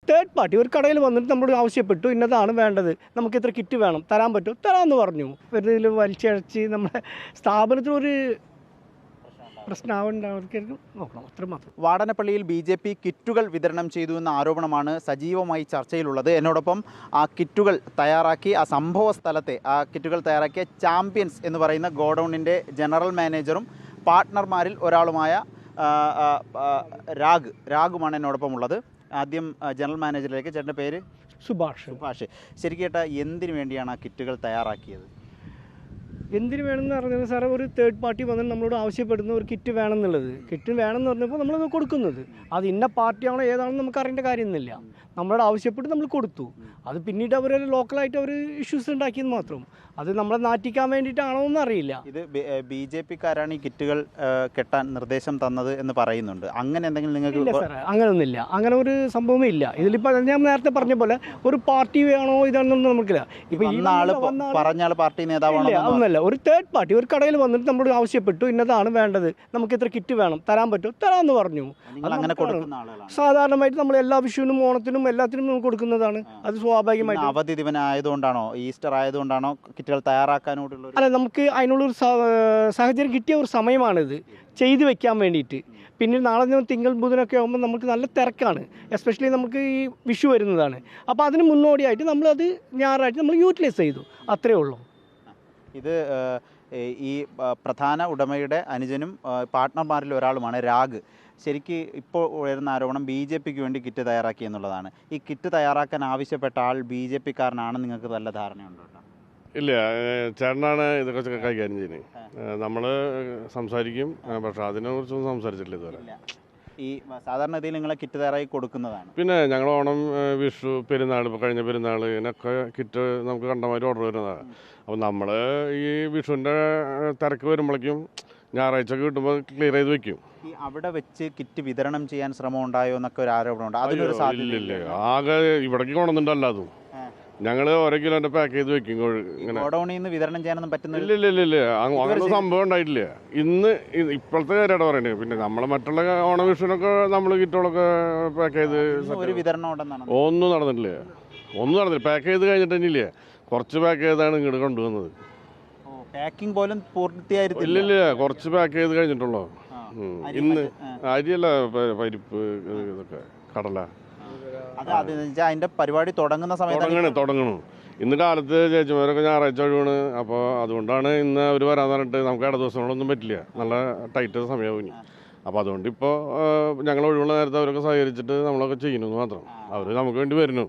Third party ഒരു കടയിൽ വന്നിട്ട് നമ്മളോട് ആവശ്യപ്പെട്ടു ഇന്നതാണ് വേണ്ടത്, നമുക്ക് ഇത്ര കിറ്റ് വേണം, തരാൻ പറ്റുമോ, തരാമെന്ന് പറഞ്ഞു. ഇതിൽ വലിച്ചഴച്ച് നമ്മുടെ സ്ഥാപനത്തിനൊരു പ്രശ്നമാവുണ്ടായിരിക്കും നോക്കണം, അത്രമാത്രം. വാടനപ്പള്ളിയിൽ BJP കിറ്റുകൾ വിതരണം ചെയ്തു എന്ന ആരോപണമാണ് സജീവമായി ചർച്ചയിലുള്ളത്. എന്നോടൊപ്പം ആ കിറ്റുകൾ തയ്യാറാക്കി ആ സംഭവ സ്ഥലത്തെ ആ കിറ്റുകൾ തയ്യാറാക്കിയ ചാമ്പ്യൻസ് എന്ന് പറയുന്ന ഗോഡൗണിൻ്റെ ജനറൽ മാനേജറും പാർട്ട്ണർമാരിൽ ഒരാളുമായ രാഗുമാണ് എന്നോടൊപ്പം ഉള്ളത്. ആദ്യം ജനറൽ മാനേജറിലേക്ക്. ചേട്ടൻ്റെ പേര്? സുഭാഷ്. ശരിക്കും ചേട്ടാ, എന്തിനു വേണ്ടിയാണ് ആ കിറ്റുകൾ തയ്യാറാക്കിയത്? എന്തിനു വേണമെന്ന് പറഞ്ഞാൽ സാറേ, ഒരു തേർഡ് പാർട്ടി വന്നിട്ട് നമ്മളോട് ആവശ്യപ്പെടുന്ന ഒരു കിറ്റ് വേണമെന്നുള്ളത്, കിറ്റ് വേണമെന്ന് പറഞ്ഞപ്പോൾ നമ്മളത് കൊടുക്കുന്നത്. അത് ഇന്ന പാർട്ടിയാണോ ഏതാണെന്ന് നമുക്ക് അറിയേണ്ട കാര്യമൊന്നുമില്ല. നമ്മളോട് ആവശ്യപ്പെട്ട് നമ്മൾ കൊടുത്തു. അത് പിന്നീട് അവർ ലോക്കലായിട്ട് അവർ ഇഷ്യൂസ് ഉണ്ടാക്കിയെന്ന് മാത്രം. അത് നമ്മളെ നാറ്റിക്കാൻ വേണ്ടിയിട്ടാണോ എന്ന് അറിയില്ല. ഇത് BJPക്കാരാണ് ഈ കിറ്റുകൾ കെട്ടാൻ നിർദ്ദേശം തന്നത് എന്ന് പറയുന്നുണ്ട്. അങ്ങനെ എന്തെങ്കിലും നിങ്ങൾക്ക്? ഇല്ല സാറേ, അങ്ങനെയൊന്നുമില്ല. അങ്ങനെ ഒരു സംഭവമേ ഇല്ല. ഇതിലിപ്പോൾ ഞാൻ നേരത്തെ പറഞ്ഞ പോലെ ഒരു പാർട്ടി വേണോ ഇതാണെന്നൊന്നും നമുക്കില്ല. ഇപ്പൊ പറഞ്ഞാൽ പാർട്ടി നേതാവാണോ? ഒന്നല്ല, ഒരു തേർഡ് പാർട്ടി ഒരു കടയിൽ വന്നിട്ട് നമ്മളോട് ആവശ്യപ്പെട്ടു ഇന്നതാണ് വേണ്ടത്, നമുക്ക് ഇത്ര കിറ്റ് വേണം, തരാൻ പറ്റുമോ, തരാമെന്ന് പറഞ്ഞു. സാധാരണമായിട്ട് നമ്മൾ എല്ലാ വിഷുവിനും ഓണത്തിനും എല്ലാത്തിനും നമ്മൾ കൊടുക്കുന്നതാണ്. അത് സ്വാഭാവികമായിട്ട് അവധി ദിവസമായതുകൊണ്ടാണോ, ഈസ്റ്റർ ആയതുകൊണ്ടാണോ കിറ്റുകൾ തയ്യാറാക്കാനോടുള്ള? അല്ല, നമുക്ക് അതിനുള്ളൊരു സാഹചര്യം കിട്ടിയ ഒരു സമയമാണിത് ചെയ്തു വെക്കാൻ വേണ്ടിയിട്ട്. പിന്നെ നാളെ തിങ്കൾ ബുധനൊക്കെ ആകുമ്പോൾ നമുക്ക് നല്ല തിരക്കാണ്. എസ്പെഷ്യലി നമുക്ക് ഈ വിഷു വരുന്നതാണ്. അപ്പോൾ അതിന് മുന്നോടിയായിട്ട് നമ്മളത് ഞായറാഴ്ച നമ്മൾ യൂട്ടിലൈസ് ചെയ്തു, അത്രയേ ഉള്ളൂ. ഇത് ഈ പ്രധാന ഉടമയുടെ അനുജനും പാർട്ട്ണർമാരിൽ ഒരാളുമാണ് രാഗ്. ശരിക്ക് ഇപ്പോൾ ഉയരുന്ന ആരോപണം BJPക്ക് വേണ്ടി കിറ്റ് തയ്യാറാക്കി എന്നുള്ളതാണ്. ഈ കിറ്റ് തയ്യാറാക്കാൻ ആവശ്യപ്പെട്ട ആൾ BJPക്കാരനാണെന്ന് നിങ്ങൾക്ക് നല്ല ധാരണയുണ്ടോ? ഇല്ല, ചേട്ടനാണ് ഇതൊക്കെ കൈകാര്യം ചെയ്യുന്നത്. നമ്മൾ സംസാരിക്കും, പക്ഷെ അതിനെക്കുറിച്ചൊന്നും സംസാരിച്ചിട്ടില്ല ഇതുവരെ. ഈ സാധാരണ രീതിയിൽ നിങ്ങളെ കിറ്റ് തയ്യാറായി കൊടുക്കുന്നതാണ്? പിന്നെ ഞങ്ങൾ ഓണം, വിഷു, പെരുന്നാൾ, ഇപ്പോൾ കഴിഞ്ഞ പെരുന്നാൾ, ഇതിനൊക്കെ കിറ്റ് നമുക്ക് കണ്ടമാതിരി ഓർഡർ വരുന്നതാണ്. അപ്പോൾ നമ്മൾ ഈ വിഷുവിൻ്റെ തിരക്ക് വരുമ്പോഴേക്കും ഞായറാഴ്ച കിട്ടുമ്പോൾ ക്ലിയർ ചെയ്ത് വെക്കും. ഈ അവിടെ വെച്ച് കിറ്റ് വിതരണം ചെയ്യാൻ ശ്രമം ഉണ്ടായോ എന്നൊക്കെ ഒരു ആരോപണമുണ്ട്. അതിനൊരു സാധ്യതയില്ല. ആകെ ഇവിടേക്ക് കൊണ്ടുവന്നിട്ടല്ല. അതും ഞങ്ങൾ ഓരോ കിലോന്റെ പാക്ക് ചെയ്ത് വെക്കും. ഇങ്ങനെ ഗോഡൌണിൽ നിന്ന് വിതരണം ചെയ്യാനൊന്നും പറ്റുന്നില്ല. ഇല്ല, അങ്ങനെ സംഭവം ഉണ്ടായിട്ടില്ല. ഇപ്പോഴത്തെ കാര്യമായിട്ട് പറയുന്നത്. പിന്നെ നമ്മളെ മറ്റുള്ള ഓണവിഷുവിനൊക്കെ നമ്മൾ കിറ്റുകളൊക്കെ പാക്ക് ചെയ്ത് ഒരു വിതരണം ഒന്നും നടന്നില്ല. പാക്ക് ചെയ്ത് കഴിഞ്ഞിട്ട് തന്നെയില്ലേ, കുറച്ച് പാക്ക് ചെയ്താണ് ഇങ്ങോട്ട് കൊണ്ടുവന്നത്. പാക്കിംഗ് പോലും പൂർത്തിയായിരുന്നു? ഇല്ല, കുറച്ച് പാക്ക് ചെയ്ത് കഴിഞ്ഞിട്ടുള്ളൂ. ഇന്ന് അരിയല്ല, പരിപ്പ്, ഇതൊക്കെ കടല. അതിന്റെ പരിപാടി തുടങ്ങുന്ന സമയത്ത് തുടങ്ങണം. ഇന്ന് കാലത്ത് ചേച്ചിമാരൊക്കെ ഞായറാഴ്ച ഒഴിവാണ്. അപ്പോൾ അതുകൊണ്ടാണ് ഇന്ന് അവർ വരാൻ പറഞ്ഞിട്ട് നമുക്ക് ഇട ദിവസങ്ങളൊന്നും പറ്റില്ല, നല്ല ടൈറ്റ് സമയമാവും ഇനി. അപ്പോൾ അതുകൊണ്ട് ഇപ്പോൾ ഞങ്ങൾ ഒഴിവുള്ള നേരത്തെ അവരൊക്കെ സഹകരിച്ചിട്ട് നമ്മളൊക്കെ ചെയ്യുന്നു മാത്രം. അവർ നമുക്ക് വേണ്ടി വരുന്നു.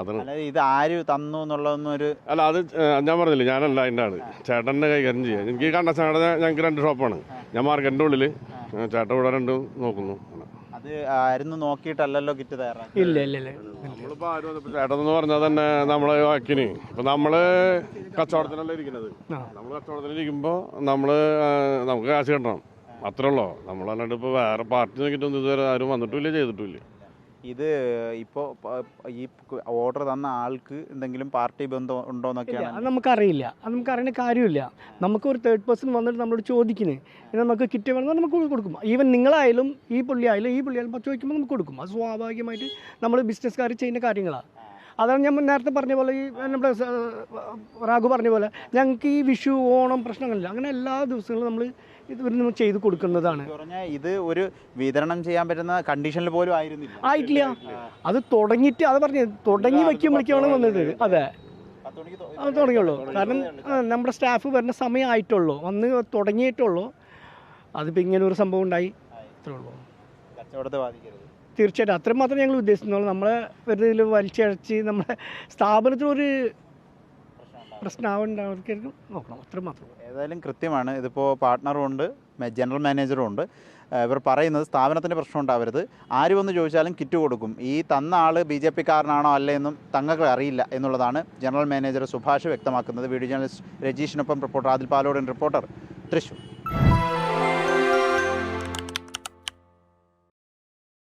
അതാണ്. ഇത് ആര് തന്നു എന്നുള്ളതൊന്നും ഒരു അല്ല, അത് ഞാൻ പറഞ്ഞില്ല, ഞാനല്ല അതിൻ്റെ ആള്. ചേട്ടൻ്റെ കൈകാര്യം ചെയ്യാം. എനിക്ക് കണ്ടച്ചാടെ ഞങ്ങൾക്ക് 2 ഷോപ്പാണ്. ഞാൻ മാർക്കറ്റിൻ്റെ ഉള്ളിൽ, ചേട്ടൻ ഇവിടെ 2 നോക്കുന്നു. അത് ആയിരുന്നു നോക്കിയിട്ടല്ലല്ലോ കിറ്റ് തയ്യാറാക്കി? ഇല്ല. നമ്മളിപ്പോൾ ആരും ചേട്ടനെന്ന് പറഞ്ഞാൽ തന്നെ നമ്മളെ വാക്കിന് ഇപ്പം നമ്മൾ കച്ചവടത്തിനല്ല ഇരിക്കുന്നത്. നമ്മൾ കച്ചവടത്തിനിരിക്കുമ്പോൾ നമുക്ക് കാശ് കിട്ടണം, അത്രേ ഉള്ളൂ. നമ്മളല്ലാണ്ട് ഇപ്പോൾ വേറെ പാർട്ടി നോക്കിയിട്ടൊന്നും ഇതുവരെ ആരും വന്നിട്ടില്ല, ചെയ്തിട്ടില്ല. ഇത് ഇപ്പോൾ ഈ ഓർഡർ തന്ന ആൾക്ക് എന്തെങ്കിലും പാർട്ടി ബന്ധം ഉണ്ടോ എന്നൊക്കെയാണ്? അത് നമുക്കറിയില്ല. അത് നമുക്ക് അറിയേണ്ട കാര്യമില്ല. നമുക്കൊരു തേർഡ് പേഴ്സൺ വന്നിട്ട് നമ്മളോട് ചോദിക്കുന്നത് നമുക്ക് കിറ്റ് വേണമെന്ന് നമുക്ക് കൊടുക്കും. ഈവൻ നിങ്ങളായാലും ഈ പുള്ളിയായാലും ചോദിക്കുമ്പോൾ നമുക്ക് കൊടുക്കും. അത് സ്വാഭാവികമായിട്ട് നമ്മൾ ബിസിനസ്സുകാർ ചെയ്യുന്ന കാര്യങ്ങളാണ്. അതാണ് ഞാൻ നേരത്തെ പറഞ്ഞ പോലെ, ഈ നമ്മുടെ രാഘു പറഞ്ഞ പോലെ, ഞങ്ങൾക്ക് ഈ വിഷു, ഓണം പ്രശ്നങ്ങളില്ല. അങ്ങനെ എല്ലാ ദിവസങ്ങളും നമ്മൾ ഇത് ചെയ്ത് കൊടുക്കുന്നതാണ്. ഇത് ഒരു വിതരണം ചെയ്യാൻ പറ്റുന്ന കണ്ടീഷനിൽ പോലും ആയിട്ടില്ല. അത് തുടങ്ങിയിട്ട്, അത് പറഞ്ഞ് തുടങ്ങി വയ്ക്കുമ്പോഴേക്കാണ് വന്നത്. അതെ, അത് തുടങ്ങിയുള്ളൂ. കാരണം നമ്മുടെ സ്റ്റാഫ് വരുന്ന സമയമായിട്ടുള്ളൂ, വന്ന് തുടങ്ങിയിട്ടുള്ളൂ. അതിപ്പോൾ ഇങ്ങനെ ഒരു സംഭവം ഉണ്ടായി, അത്രേ ഉള്ളൂ. തീർച്ചയായിട്ടും അത്രയും മാത്രമേ ഞങ്ങൾ ഉദ്ദേശിക്കുന്നുള്ളൂ. നമ്മളെ ഇതിൽ വലിച്ചഴച്ച് നമ്മുടെ സ്ഥാപനത്തിനൊരു പ്രശ്നമാവുണ്ടായിരിക്കും നോക്കണം, അത്ര മാത്രം. ഏതായാലും കൃത്യമാണ്. ഇതിപ്പോൾ പാർട്ട്ണറും ഉണ്ട്, ജനറൽ മാനേജറും ഉണ്ട്. ഇവർ പറയുന്നത് സ്ഥാപനത്തിൻ്റെ പ്രശ്നം ഉണ്ടാവരുത്, ആര് വന്ന് ചോദിച്ചാലും കിറ്റ് കൊടുക്കും. ഈ തന്ന ആൾ BJPക്കാരനാണോ അല്ലെന്നും തങ്ങൾക്ക് അറിയില്ല എന്നുള്ളതാണ് ജനറൽ മാനേജർ സുഭാഷ് വ്യക്തമാക്കുന്നത്. വീഡിയോ ജേർണലിസ്റ്റ് രജീഷിനൊപ്പം റിപ്പോർട്ടർ ആദിൽ പാലോടൻ, റിപ്പോർട്ടർ, തൃശ്ശൂർ.